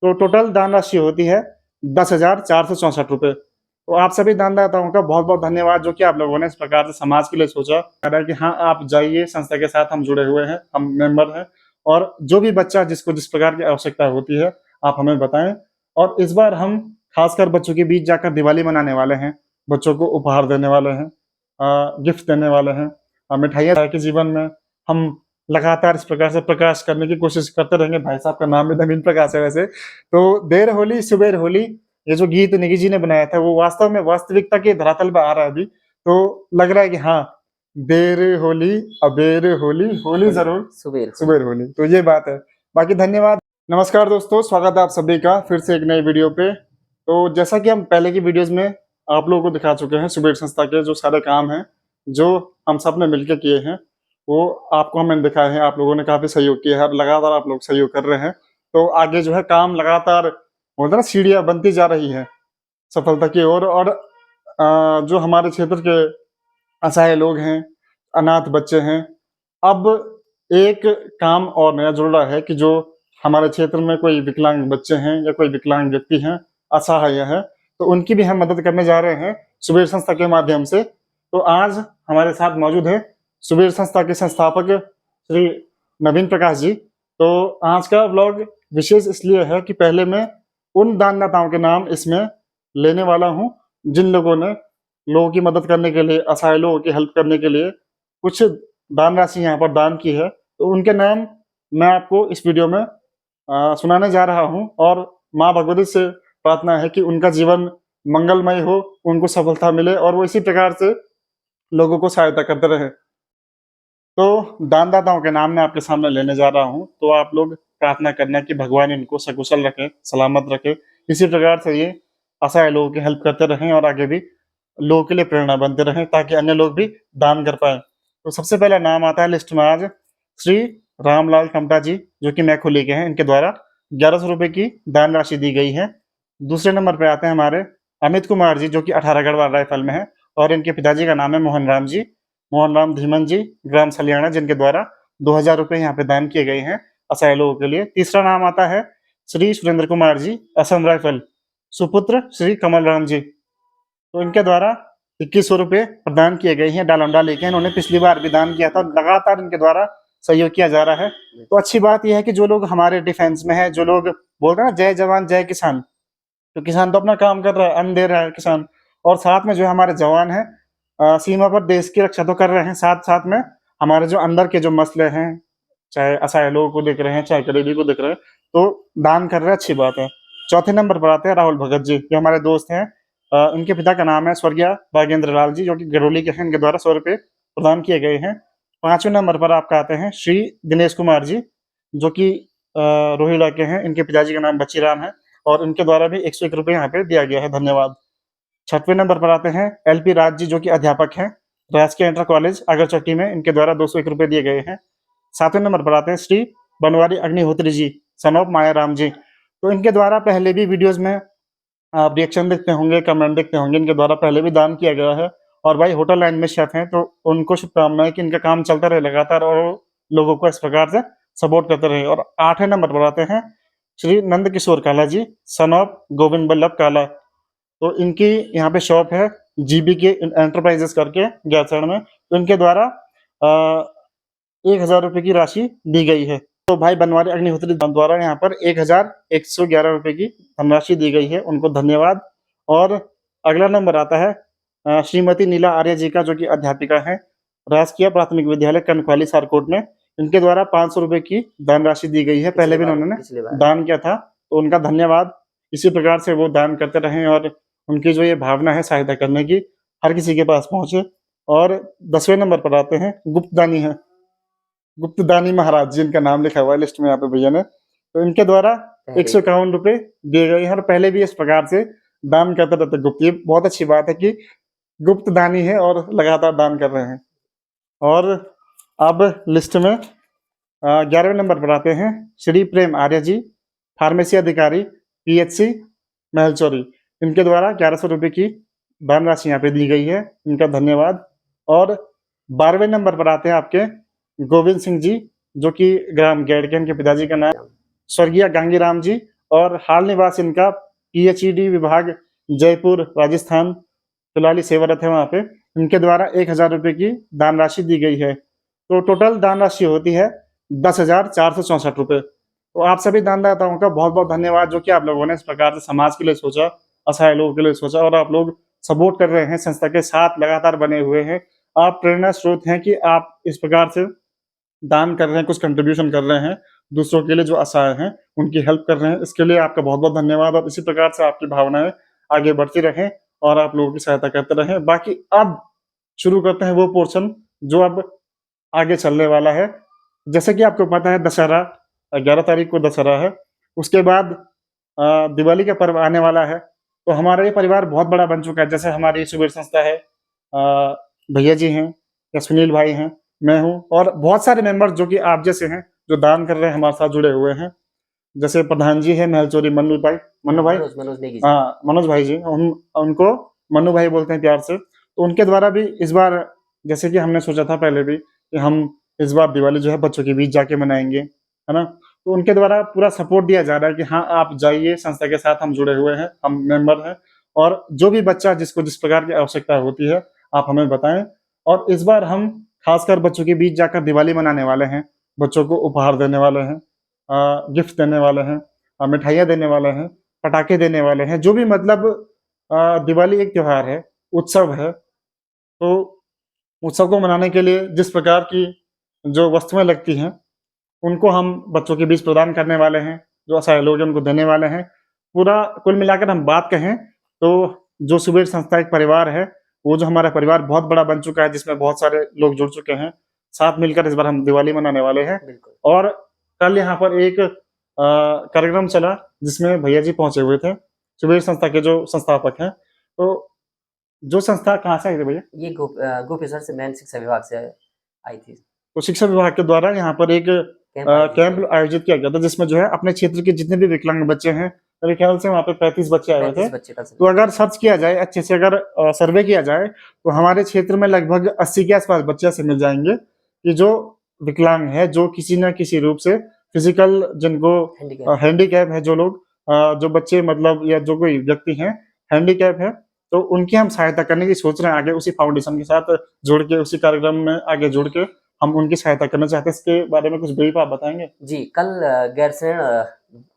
तो टोटल दान राशि होती है 10,464 रुपये। तो आप सभी दानदाताओं का बहुत बहुत धन्यवाद, जो कि आप लोगों ने इस प्रकार से समाज के लिए सोचा कि हाँ आप जाइए, संस्था के साथ हम जुड़े हुए हैं, हम मेंबर हैं, और जो भी बच्चा जिसको जिस प्रकार की आवश्यकता होती है आप हमें बताएं। और इस बार हम खासकर बच्चों के बीच जाकर दिवाली मनाने वाले हैं, बच्चों को उपहार देने वाले हैं, गिफ्ट देने वाले हैं, मिठाइयाँ के जीवन में हम लगातार इस प्रकार से प्रकाश करने की कोशिश करते रहेंगे। भाई साहब का नाम भी नवीन प्रकाश है वैसे। तो देर होली सुबेर होली, ये जो गीत निगी जी ने बनाया था वो वास्तव में वास्तविकता के धरातल पे आ रहा है अभी। तो लग रहा है कि हाँ, देर होली अबेर होली, होली जरूर सुबेर होली। तो ये बात है। बाकी धन्यवाद। नमस्कार दोस्तों, स्वागत है आप सभी का फिर से एक नई वीडियो पे। तो जैसा कि हम पहले की वीडियोस में आप लोगों को दिखा चुके हैं, सुबेर संस्था के जो सारे काम हैं जो हम सब ने मिलकर किए हैं, वो आपको हमने दिखाए हैं। आप लोगों ने काफी सहयोग किया है और लगातार आप लोग सहयोग कर रहे हैं। तो आगे जो है काम लगातार बोलते ना सीढ़ियां बनती जा रही है सफलता की ओर। और जो हमारे क्षेत्र के असहाय लोग हैं, अनाथ बच्चे हैं, अब एक काम और नया जुड़ रहा है कि जो हमारे क्षेत्र में कोई विकलांग बच्चे हैं या कोई विकलांग व्यक्ति हैं, असहाय है, तो उनकी भी हम मदद करने जा रहे हैं सुबेर संस्था के माध्यम से। तो आज हमारे साथ मौजूद है सुबेर संस्था के संस्थापक श्री नवीन प्रकाश जी। तो आज का व्लॉग विशेष इसलिए है कि पहले मैं उन दानदाताओं के नाम इसमें लेने वाला हूं जिन लोगों ने लोगों की मदद करने के लिए, असहाय लोगों की हेल्प करने के लिए कुछ दान राशि यहाँ पर दान की है। तो उनके नाम मैं आपको इस वीडियो में सुनाने जा रहा हूँ, और माँ भगवती से प्रार्थना है कि उनका जीवन मंगलमय हो, उनको सफलता मिले और वो इसी प्रकार से लोगों को सहायता करते रहे। तो दानदाताओं के नाम मैं आपके सामने लेने जा रहा हूँ, तो आप लोग प्रार्थना करना कि भगवान इनको सकुशल रखे, सलामत रखे। इसी प्रकार से ये असहाय लोगों की हेल्प करते रहें और आगे भी लोगों के लिए प्रेरणा बनते रहें, ताकि अन्य लोग भी दान कर पाए। तो सबसे पहला नाम आता है लिस्ट में आज श्री रामलाल टमटा जी, जो कि मैखुली के हैं। इनके द्वारा 1100 रुपये की दान राशि दी गई है। दूसरे नंबर पर आते हैं हमारे अमित कुमार जी, जो कि 18 राइफल में है, और इनके पिताजी का नाम है मोहन राम जी, मोहन राम धीमन जी, ग्राम सलियाना, जिनके द्वारा 2000 रुपये यहाँ पे दान किए गए हैं असहाय लोगों के लिए। तीसरा नाम आता है श्री सुरेंद्र कुमार जी, असम राइफल, सुपुत्र श्री कमल राम जी। तो इनके द्वारा 2100 रुपये प्रदान किए गए हैं। डालंडा लेके इन्होंने पिछली बार भी दान किया था, लगातार इनके द्वारा सहयोग किया जा रहा है। तो अच्छी बात यह है कि जो लोग हमारे डिफेंस में है, जो लोग बोल रहे हैं ना जय जवान जय किसान, तो किसान तो अपना काम कर रहा है, अन्न दे रहा है किसान, और साथ में जो है हमारे जवान है सीमा पर देश की रक्षा तो कर रहे हैं, साथ साथ में हमारे जो अंदर के जो मसले हैं, चाहे असहाय लोगों को देख रहे हैं, चाहे गरीबी को देख रहे हैं, तो दान कर रहे हैं, अच्छी बात है। चौथे नंबर पर आते हैं राहुल भगत जी, जो हमारे दोस्त हैं। इनके पिता का नाम है स्वर्गीय बागेंद्र लाल जी, जो कि गरौली के हैं। इनके द्वारा 100 रुपये प्रदान किए गए हैं। पांचवें नंबर पर आपका आते हैं श्री दिनेश कुमार जी, जो कि रोहिला के हैं। इनके पिताजी का नाम बच्ची राम है, और इनके द्वारा भी 101 रुपये यहाँ पे दिया गया है, धन्यवाद। छठवें नंबर पर आते हैं एलपी राज जी, जो कि अध्यापक हैं राजकीय इंटर कॉलेज अगरचट्टी में। इनके द्वारा 201 रुपये दिए गए हैं। सातवें नंबर पर आते हैं श्री बनवारी अग्निहोत्री जी, सन ऑफ माया राम जी। तो इनके द्वारा पहले भी वीडियोस में आप रिएक्शन देखते होंगे, कमेंट देखते होंगे, इनके द्वारा पहले भी दान किया गया है। और भाई होटल लाइन में शेफ हैं, तो उनको शुभकामनाएं कि इनका काम चलता रहे लगातार और लोगों को इस प्रकार से सपोर्ट करते रहे। और आठवें नंबर पर आते हैं श्री नंद किशोर काला जी, सन ऑफ गोविंद बल्लभ काला। तो इनकी यहाँ पे शॉप है जीबी के एंटरप्राइजेस करके गैसण में। तो इनके द्वारा 1000 रुपये की राशि दी गई है। तो भाई बनवारी अग्निहोत्री द्वारा यहाँ पर 1111 रुपये की धनराशि दी गई है, उनको धन्यवाद। और अगला नंबर आता है श्रीमती नीला आर्य जी का, जो कि अध्यापिका है राजकीय प्राथमिक विद्यालय कनख्वाली सारकोट में। इनके द्वारा 500 रुपये की दान राशि दी गई है, पहले भी उन्होंने दान किया था, तो उनका धन्यवाद। इसी प्रकार से वो दान करते रहें और उनकी जो ये भावना है सहायता करने की हर किसी के पास पहुंचे। और 10वें नंबर पर आते हैं गुप्तदानी है, गुप्तदानी महाराज जी, इनका नाम लिखा हुआ है लिस्ट में यहाँ पे भैया ने। तो इनके द्वारा 151 रुपये दिए गए हैं, और पहले भी इस प्रकार से दान करते रहते गुप्त। ये बहुत अच्छी बात है कि गुप्त दानी है और लगातार दान कर रहे हैं। और अब लिस्ट में 11वें नंबर पर आते हैं श्री प्रेम आर्य जी, फार्मेसी अधिकारी, पीएचसी महलचौरी। इनके द्वारा 1100 रुपये की दान राशि यहाँ पे दी गई है, इनका धन्यवाद। और 12वें नंबर पर आते हैं आपके गोविंद सिंह जी, जो कि ग्राम गेड़ के, इनके पिताजी का नाम स्वर्गीय गांगीराम जी, और हाल निवास इनका पीएचईडी विभाग जयपुर, राजस्थान, फिलहाल ये सेवारत है वहाँ पे। इनके द्वारा 1000 रुपए की दान राशि दी गई है। तो टोटल दान राशि होती है 10,464 रुपए। तो आप सभी दानदाताओं का बहुत-बहुत धन्यवाद जो कि आप लोगों ने इस प्रकार से समाज के लिए सोचा, असहाय लोगों के लिए सोचा और आप लोग सपोर्ट कर रहे हैं, संस्था के साथ लगातार बने हुए हैं। आप प्रेरणा स्रोत हैं कि आप इस प्रकार से दान कर रहे हैं, कुछ कंट्रीब्यूशन कर रहे हैं, दूसरों के लिए जो असहाय हैं, उनकी हेल्प कर रहे हैं। इसके लिए आपका बहुत-बहुत धन्यवाद और इसी प्रकार से आपकी भावनाएँ आगे बढ़ती रहें और आप लोगों की सहायता करते रहें। बाकी अब शुरू करते हैं वो पोर्शन जो अब आगे चलने वाला है। जैसे कि आपको पता है दशहरा 11 तारीख को दशहरा है। उसके बाद दिवाली का पर्व आने वाला है। तो हमारा ये परिवार बहुत बड़ा बन चुका है। जैसे हमारी सुबीर संस्था है, भैया जी हैं या सुनील भाई हैं, मैं हूँ और बहुत सारे मेंबर्स जो कि आप जैसे हैं, जो दान कर रहे हैं, हमारे साथ जुड़े हुए हैं। जैसे प्रधान जी हैं महलचोरी मन्नू भाई मनोज नेगी जी। हाँ, मनोज भाई जी, हम उनको मन्नू भाई बोलते हैं प्यार से। तो उनके द्वारा भी इस बार जैसे कि हमने सोचा था पहले भी कि हम इस बार दिवाली जो है बच्चों के बीच जाके मनाएँगे, है ना? तो उनके द्वारा पूरा सपोर्ट दिया जा रहा है कि हाँ, आप जाइए, संस्था के साथ हम जुड़े हुए हैं, हम मेंबर हैं और जो भी बच्चा जिसको जिस प्रकार की आवश्यकता होती है, आप हमें बताएँ। और इस बार हम खासकर बच्चों के बीच जाकर दिवाली मनाने वाले हैं, बच्चों को उपहार देने वाले हैं, गिफ्ट देने वाले हैं, मिठाइयाँ देने वाले हैं, पटाखे देने वाले हैं, जो भी मतलब दिवाली एक त्योहार है, उत्सव है, तो उत्सव को मनाने के लिए जिस प्रकार की जो वस्तुएँ लगती हैं, उनको हम बच्चों के बीच प्रदान करने वाले हैं, जो असहाय लोग हैं उनको देने वाले हैं। पूरा कुल मिलाकर हम बात कहें तो जो सुबीर संस्था एक परिवार है, वो जो हमारा परिवार बहुत बड़ा बन चुका है जिसमें बहुत सारे लोग जुड़ चुके हैं। साथ मिलकर इस बार हम दिवाली मनाने वाले हैं बिल्कुल। और कल यहाँ पर एक कार्यक्रम चला जिसमें भैया जी पहुँचे हुए थे, सुबीर संस्था के जो संस्थापक हैं। तो जो संस्था कहाँ से आई थी भैया? ये गोपेश्वर से मैन शिक्षा विभाग से आई थी। तो शिक्षा विभाग के द्वारा यहाँ पर एक कैंप आयोजित किया कैंप आयोजित किया गया था जिसमें जो है अपने क्षेत्र के जितने भी विकलांग बच्चे हैं, मेरे ख्याल से वहाँ पे 35 बच्चे आए हुए थे। 35 बच्चे का तो अगर सर्च किया जाए अच्छे से अगर सर्वे किया जाए तो हमारे क्षेत्र में लगभग 80 के आस-पास बच्चे ऐसे मिल जाएँगे कि जो विकलांग है, जो किसी न किसी रूप से फिज़िकल जिनको हैंडीकैप। हैंडीकैप है जो लोग जो बच्चे मतलब या जो कोई व्यक्ति हैं हैंडीकैप है, तो उनकी हम सहायता करने की सोच रहे हैं आगे उसी फाउंडेशन के साथ जुड़ के, उसी कार्यक्रम में आगे जुड़ के हम उनकी सहायता करना चाहते हैं। इसके बारे में कुछ ब्रीफ आप बताएँगे? जी, कल गैरसैंण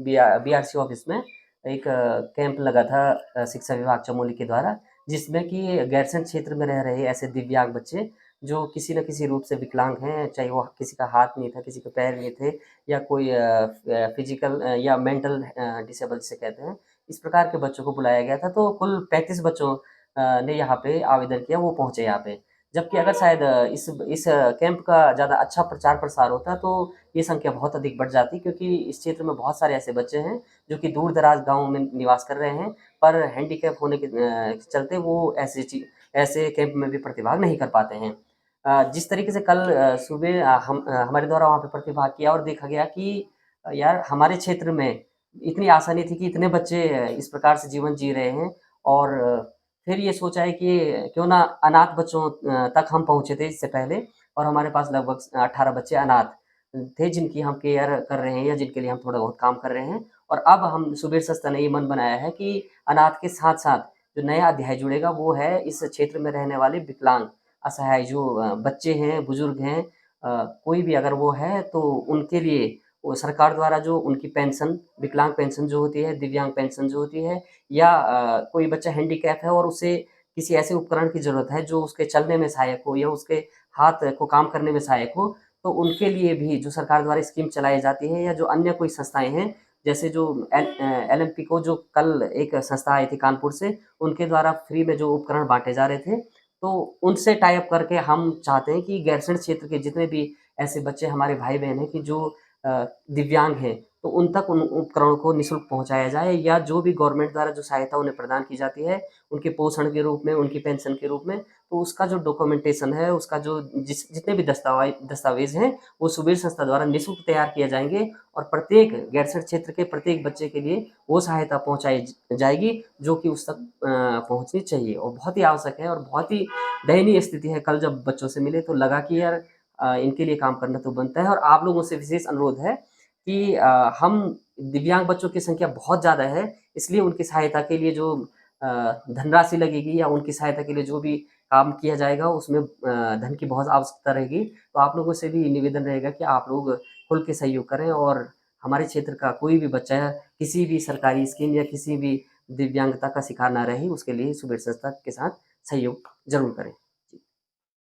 बीआरसी ऑफिस में एक कैंप लगा था शिक्षा विभाग चमोली के द्वारा, जिसमें कि गैरसैंण क्षेत्र में रह रहे ऐसे दिव्यांग बच्चे जो किसी न किसी रूप से विकलांग हैं, चाहे वो किसी का हाथ नहीं था, किसी के पैर नहीं थे या कोई फिजिकल या मेंटल डिसेबल जिसे कहते हैं, इस प्रकार के बच्चों को बुलाया गया था। तो कुल 35 बच्चों ने यहाँ पे आवेदन किया, वो पहुँचे यहाँ पे। जबकि अगर शायद इस कैंप का ज़्यादा अच्छा प्रचार-प्रसार होता तो ये संख्या बहुत अधिक बढ़ जाती, क्योंकि इस क्षेत्र में बहुत सारे ऐसे बच्चे हैं जो कि दूर-दराज गाँव में निवास कर रहे हैं, पर हैंडीकैप होने के चलते वो ऐसे कैंप में भी प्रतिभाग नहीं कर पाते हैं। जिस तरीके से कल सुबह हमारे द्वारा वहाँ पे प्रतिभाग किया और देखा गया कि यार हमारे क्षेत्र में इतनी आसानी थी कि इतने बच्चे इस प्रकार से जीवन जी रहे हैं और फिर ये सोचा है कि क्यों ना अनाथ बच्चों तक हम पहुँचे थे इससे पहले, और हमारे पास लगभग 18 बच्चे अनाथ थे जिनकी हम केयर कर रहे हैं या जिनके लिए हम थोड़ा बहुत काम कर रहे हैं। और अब हम सुबीर संस्था ने ये मन बनाया है कि अनाथ के साथ-साथ जो नया अध्याय जुड़ेगा वो है इस क्षेत्र में रहने वाले विकलांग, असहाय जो बच्चे हैं, बुजुर्ग हैं, कोई भी अगर वो है तो उनके लिए वो सरकार द्वारा जो उनकी पेंशन, विकलांग पेंशन जो होती है, दिव्यांग पेंशन जो होती है, या कोई बच्चा हैंडीकैप है और उसे किसी ऐसे उपकरण की ज़रूरत है जो उसके चलने में सहायक हो या उसके हाथ को काम करने में सहायक हो, तो उनके लिए भी जो सरकार द्वारा स्कीम चलाई जाती है या जो अन्य कोई संस्थाएँ हैं, जैसे जो एलएमपी को जो कल एक संस्था आई थी कानपुर से, उनके द्वारा फ्री में जो उपकरण बाँटे जा रहे थे, तो उनसे टाई अप करके हम चाहते हैं कि गैरसैंण क्षेत्र के जितने भी ऐसे बच्चे हमारे भाई-बहन हैं कि जो दिव्यांग हैं, तो उन तक उन उपकरणों को निःशुल्क पहुँचाया जाए, या जो भी गवर्नमेंट द्वारा जो सहायता उन्हें प्रदान की जाती है, उनके पोषण के रूप में, उनकी पेंशन के रूप में, तो उसका जो डॉक्यूमेंटेशन है, उसका जो जितने भी दस्तावेज़ हैं, वो सुबीर संस्था द्वारा निःशुल्क तैयार किए जाएँगे और प्रत्येक गैरसैंण क्षेत्र के प्रत्येक बच्चे के लिए वो सहायता पहुँचाई जाएगी, जो कि उस तक पहुँचनी चाहिए और बहुत ही आवश्यक है। और बहुत ही दयनीय स्थिति है, कल जब बच्चों से मिले तो लगा कि यार इनके लिए काम करना तो बनता है। और आप लोगों से विशेष अनुरोध है कि हम दिव्यांग बच्चों की संख्या बहुत ज़्यादा है, इसलिए उनकी सहायता के लिए जो धनराशि लगेगी या उनकी सहायता के लिए जो भी काम किया जाएगा, उसमें धन की बहुत आवश्यकता रहेगी। तो आप लोगों से भी निवेदन रहेगा कि आप लोग खुल के सहयोग करें और हमारे क्षेत्र का कोई भी बच्चा किसी भी सरकारी स्कीम या किसी भी दिव्यांगता का शिकार ना रहे, उसके लिए सुबेर संस्था के साथ सहयोग ज़रूर करें। जी।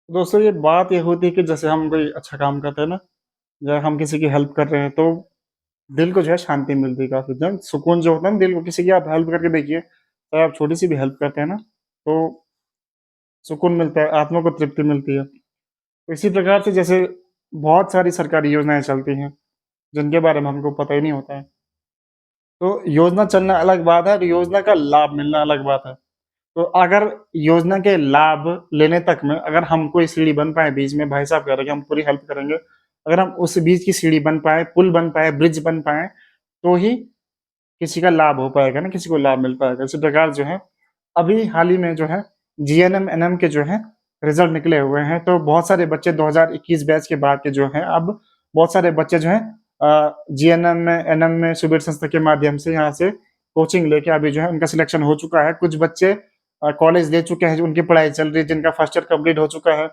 दोस्तों ये बात ये होती है कि जैसे हम कोई अच्छा काम करते हैं ना, या हम किसी की हेल्प कर रहे हैं तो दिल को जो है शांति मिलती है काफ़ी, जब सुकून जो होता है ना दिल को, किसी की आप हेल्प करके देखिए, चाहे आप छोटी-सी भी हेल्प करते हैं ना, तो सुकून मिलता है, आत्मा को तृप्ति मिलती है। तो इसी प्रकार से जैसे बहुत सारी सरकारी योजनाएँ चलती हैं, जिनके बारे में हमको पता ही नहीं होता है। तो योजना चलना अलग बात है और योजना का लाभ मिलना अलग बात है। तो अगर योजना के लाभ लेने तक में अगर हम कोई सीढ़ी बन पाए बीच में, भाई साहब कह रहे हैं कि हम पूरी हेल्प करेंगे। अगर हम उस बीच की सीढ़ी बन पाएँ, पुल बन पाएँ, ब्रिज बन पाएँ, तो ही किसी का लाभ हो पाएगा ना, किसी को लाभ मिल पाएगा। इसी प्रकार जो है, अभी हाल ही में जो है जीएनएम, एनएम के जो हैं रिज़ल्ट निकले हुए हैं, तो बहुत सारे बच्चे 2021 बैच के बाद के जो हैं, अब बहुत सारे बच्चे जो हैं जीएनएम में, एनएम में सुबीर संस्था के माध्यम से यहाँ से कोचिंग लेके अभी जो है उनका सिलेक्शन हो चुका है। कुछ बच्चे कॉलेज ले चुके हैं, उनकी पढ़ाई चल रही है, जिनका फर्स्ट ईयर कंप्लीट हो चुका है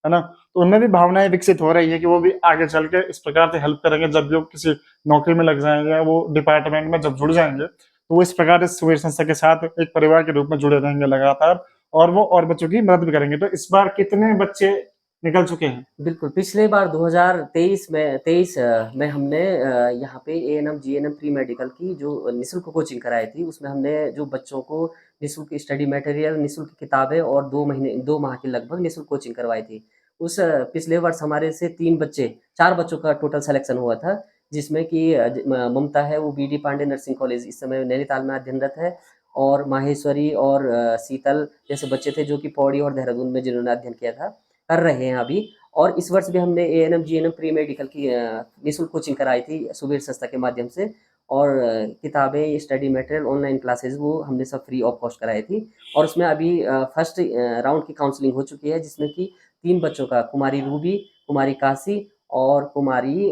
ना? तो उनमें भी भावनाएँ विकसित हो रही है कि वो भी आगे चल के इस प्रकार से हेल्प करेंगे, जब भी वो किसी नौकरी में लग जाएँगे या वो डिपार्टमेंट में जब जुड़ जाएँगे, तो वो इस प्रकार से सुबीर संस्था के साथ एक परिवार के रूप में जुड़े रहेंगे लगातार, और वो और बच्चों की मदद भी करेंगे। तो इस बार कितने बच्चे निकल चुके हैं? बिल्कुल, पिछले बार 2023 में हमने यहाँ पे एएनएम, जीएनएम प्री मेडिकल की जो निःशुल्क कोचिंग कराई थी, उसमें हमने जो बच्चों को निःशुल्क स्टडी मटेरियल, निःशुल्क किताबें और 2 माह की लगभग निःशुल्क कोचिंग करवाई थी। उस पिछले वर्ष हमारे से 4 बच्चों का टोटल सिलेक्शन हुआ था, जिसमें कि ममता है, वो बीडी पांडे नर्सिंग कॉलेज इस समय नैनीताल में अध्ययनरत है, और माहेश्वरी और शीतल जैसे बच्चे थे जो कि पौड़ी और देहरादून में जिन्होंने अध्ययन किया था, कर रहे हैं अभी। और इस वर्ष भी हमने एएनएम, जीएनएम प्री मेडिकल की निःशुल्क कोचिंग कराई थी सुबीर संस्था के माध्यम से, और किताबें, स्टडी मटेरियल, ऑनलाइन क्लासेस वो हमने सब फ्री ऑफ कॉस्ट कराई थी। और उसमें अभी फर्स्ट राउंड की काउंसलिंग हो चुकी है, जिसमें कि 3 बच्चों का, कुमारी रूबी, कुमारी काशी और कुमारी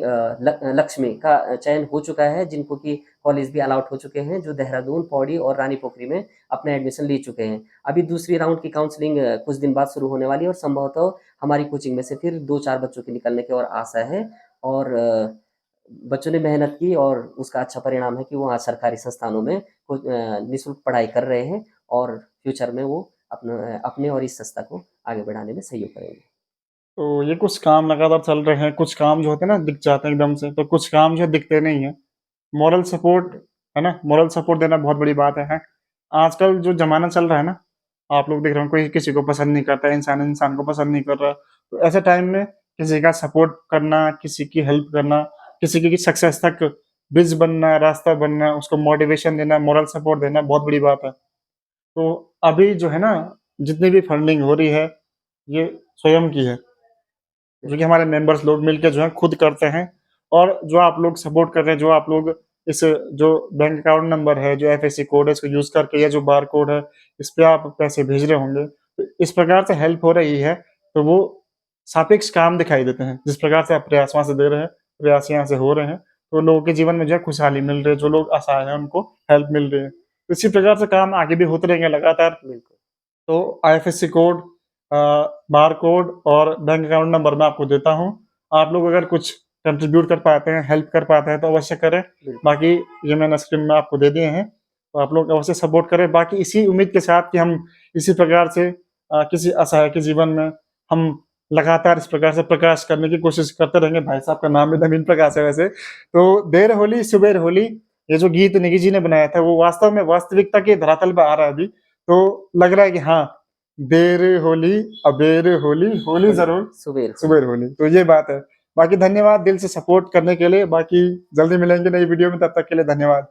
लक्ष्मी का चयन हो चुका है, जिनको कि कॉलेज भी अलॉट हो चुके हैं, जो देहरादून, पौड़ी और रानी पोखरी में अपना एडमिशन ले चुके हैं। अभी दूसरी राउंड की काउंसलिंग कुछ दिन बाद शुरू होने वाली है, और संभवतः हमारी कोचिंग में से फिर 2-4 बच्चों के निकलने की और आशा है। और बच्चों ने मेहनत की और उसका अच्छा परिणाम है कि वो आज सरकारी संस्थानों में निःशुल्क पढ़ाई कर रहे हैं, और फ्यूचर में वो अपने और इस संस्था को आगे बढ़ाने में सहयोग करेंगे। तो ये कुछ काम लगातार चल रहे हैं, कुछ काम जो होते हैं ना दिख जाते हैं एकदम से, तो कुछ काम जो है दिखते नहीं हैं। मॉरल सपोर्ट, है ना? मॉरल सपोर्ट देना बहुत बड़ी बात है। आजकल जो ज़माना चल रहा है ना, आप लोग देख रहे हो कोई किसी को पसंद नहीं करता है, इंसान इंसान को पसंद नहीं कर रहा। तो ऐसे टाइम में किसी का सपोर्ट करना, किसी की हेल्प करना, किसी की सक्सेस तक ब्रिज बनना, रास्ता बनना, उसको मोटिवेशन देना, मॉरल सपोर्ट देना बहुत बड़ी बात है। तो अभी जो है ना, जितनी भी फंडिंग हो रही है, ये स्वयं की है। जो कि हमारे मेंबर्स लोग मिलके जो है खुद करते हैं, और जो आप लोग सपोर्ट कर रहे हैं, जो आप लोग इस जो बैंक अकाउंट नंबर है, जो एफएससी कोड है, इसको यूज़ करके, या जो बार कोड है, इस पे आप पैसे भेज रहे होंगे, तो इस प्रकार से हेल्प हो रही है, तो वो सापेक्ष काम दिखाई देते हैं। जिस प्रकार से आप प्रयास वहाँ से दे रहे हैं, प्रयास यहाँ से हो रहे हैं, तो लोगों के जीवन में जो है खुशहाली मिल रही है, जो लोग असहाय हैं, उनको हेल्प मिल रही है। तो इसी प्रकार से काम आगे भी होते रहेंगे लगातार। बिल्कुल। तो आईएफएससी कोड, अ, बार कोड और बैंक अकाउंट नंबर मैं आपको देता हूँ। आप लोग अगर कुछ कंट्रीब्यूट कर पाते हैं, हेल्प कर पाते हैं, तो अवश्य करें। बिल्कुल। बाकी ये मैंने स्क्रीन में आपको दे दिए हैं, तो आप लोग अवश्य सपोर्ट करें। बाकी इसी उम्मीद के साथ कि हम इसी प्रकार से किसी असहाय के जीवन में हम लगातार इस प्रकार से प्रकाश करने की कोशिश करते रहेंगे। भाई साहब का नाम भी नवीन प्रकाश है वैसे। तो देर होली सुबेर होली, ये जो गीत निकी जी ने बनाया था, वो वास्तव में वास्तविकता के धरातल पे आ रहा है अभी। तो लग रहा है कि हाँ, देर होली, अबेर होली, होली ज़रूर, सुबेर हो। सुबेर होली। तो ये बात है। बाकी धन्यवाद दिल से सपोर्ट करने के लिए। बाकी जल्दी मिलेंगे नई वीडियो में, तब तक के लिए धन्यवाद।